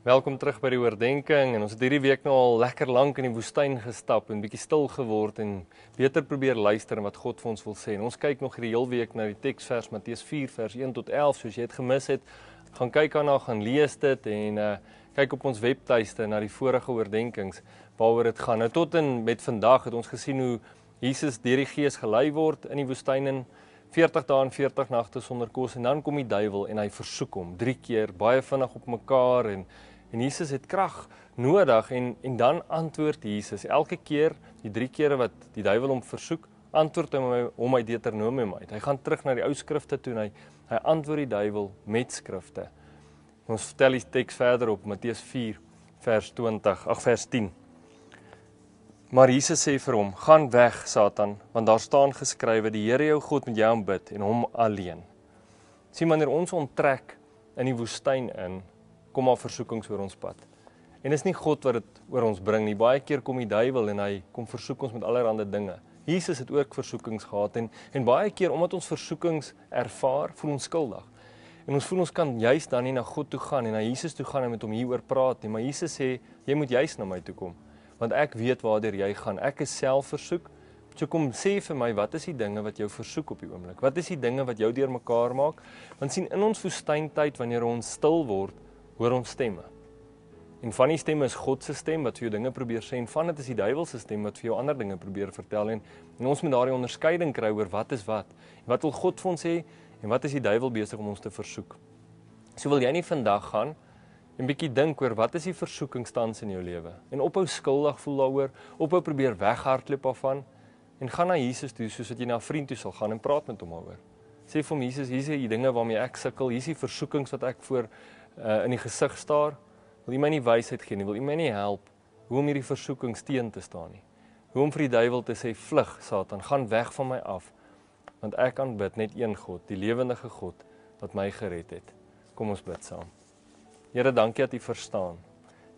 Welkom terug by die oordenking en ons het hierdie week nou al lekker lank in die woestyn gestap en bietjie stil geword en beter probeer luister en wat God vir ons wil sê. En ons kyk nog hierdie heel week na die teksvers Matteus 4 vers 1 tot 11. Soos jy het gemis het, gaan kyk daarna, gaan lees dit en kyk op ons webtuiste na die vorige oordenkings waaroor dit gaan. Nou tot en met vandag het ons gesien hoe Jesus deur die Gees gelei word in die woestyn in 40 dae en 40 nagte sonder kos en dan kom die duiwel en hy versoek hom 3 keer baie vinnig op mekaar en Jesus het krag nodig en dan antwoord Jesus elke keer die 3 kere wat die duiwel hom versoek, antwoord hom uit Deuteronomium uit. Hy gaan terug na die ou skrifte toe en hy antwoord die duiwel met skrifte. Ons vertel die teks verder op Matteus 4 vers 10. Maar Jesus sê vir hom, gaan weg Satan, want daar staan geskrywe, die Here jou God moet jy aanbid en hom alleen. Sien, wanneer ons onttrek in die woestyn in, kom maar versoekings oor ons pad. En is nie God wat dit oor ons bring nie. Baie keer kom die duiwel en hy kom versoek ons met allerlei dinge. Jesus het ook versoekings gehad en baie keer omdat ons versoekings ervaar, voel ons skuldig. En ons voel ons kan juist dan nie na God toe gaan en na Jesus toe gaan en met hom hieroor praat nie. Maar Jesus sê, jy moet juist na my toe kom. Want ek weet waardeur jy gaan. Ek is self versoek. So kom sê vir my, wat is die dinge wat jou versoek op die oomblik? Wat is die dinge wat jou deurmekaar maak? Want sien, in ons woestyntyd, wanneer ons stil word, hoor ons stemme. En van die stemme is God se stem wat vir jou dinge probeer sê en van dit is die duiwel se stem wat vir jou ander dinge probeer vertel en ons moet daardie onderskeiding kry oor wat is wat. En wat wil God vir ons sê en wat is die duiwel besig om ons te versoek? So wil jy nie vandag gaan en bietjie dink oor wat is die versoekingstans in jou lewe en ophou skuldig voel daaroor, ophou probeer weghardloop daarvan en gaan na Jesus toe soos wat jy na 'n vriend toe sal gaan en praat met hom daaroor. Sê vir hom, Jesus, hier is die dinge waarmee ek sukkel, hier is die versoekings wat ek voor in die gesig staar. Wil jy my nie wysheid gee nie, wil jy my nie help hoe om hierdie versoekings teen te staan nie. Hoe om vir die duiwel te sê, vlug Satan, gaan weg van my af, want ek aanbid net een God, die lewendige God wat my gered het. Kom ons bid saam. Here, dankie dat U verstaan.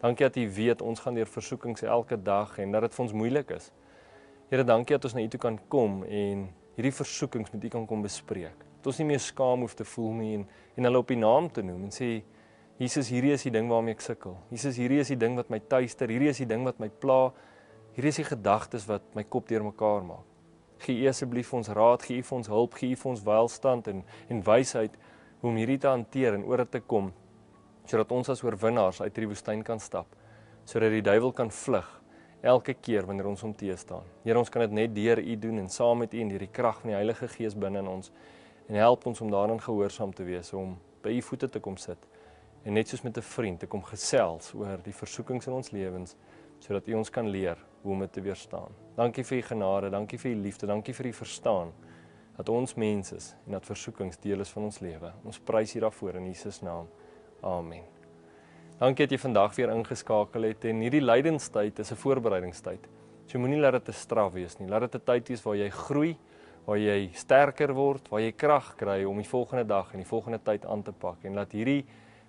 Dankie dat U weet ons gaan deur versoekings elke dag en dat dit vir ons moeilik is. Here, dankie dat ons na U toe kan kom en hierdie versoekings met U kan kom bespreek. Dat ons nie meer skaam hoef te voel nie en hulle op die naam te noem en sê, Jesus, hierdie is die ding waarmee ek sukkel. Jesus, hierdie is die ding wat my tuister, hierdie is die ding wat my pla, hierdie is die gedagtes wat my kop deurmekaar maak. Gee U asseblief vir ons raad, gee U vir ons hulp, gee U vir ons welstand en wysheid hoe om hierdie te hanteer en oor dit te kom, sodat ons as oorwinnaars uit hierdie woestyn kan stap, sodat die duiwel kan vlug elke keer wanneer ons hom teëstaan. Here, ons kan dit net deur U doen en saam met U en deur die krag van die Heilige Gees binne in ons en help ons om daarin gehoorsaam te wees, om by U voete te kom sit. En net soos met 'n vriend te kom gesels oor die versoekings in ons lewens, sodat U ons kan leer hoe om dit te weerstaan. Dankie vir U genade, dankie vir U liefde, dankie vir U verstaan, dat ons mens is en dat versoekings deel is van ons lewe. Ons prys U daarvoor in Jesus naam. Amen. Dankie dat jy vandag weer ingeskakel het en hierdie lydenstyd is 'n voorbereidingstyd. So moenie laat dit 'n straf wees nie. Laat dit 'n tyd wees waar jy groei, waar jy sterker word, waar jy krag kry om die volgende dag en die volgende tyd aan te pak en laat hierdie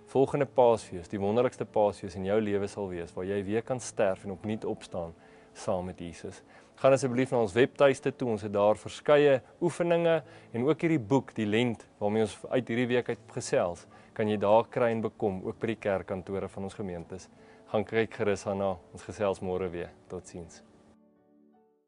volgende Paasfees, die wonderlikste Paasfees in jou lewe sal wees, waar jy weer kan sterf en opnuut opstaan saam met Jesus. Gaan asseblief na ons webtuiste toe, ons het daar verskeie oefeninge en ook hierdie boek, die Lent, waarmee ons uit hierdie week uit gesels, kan jy daar kry en bekom, ook by die kerkkantore van ons gemeentes. Gaan kyk gerus daarna, ons gesels môre weer. Totsiens.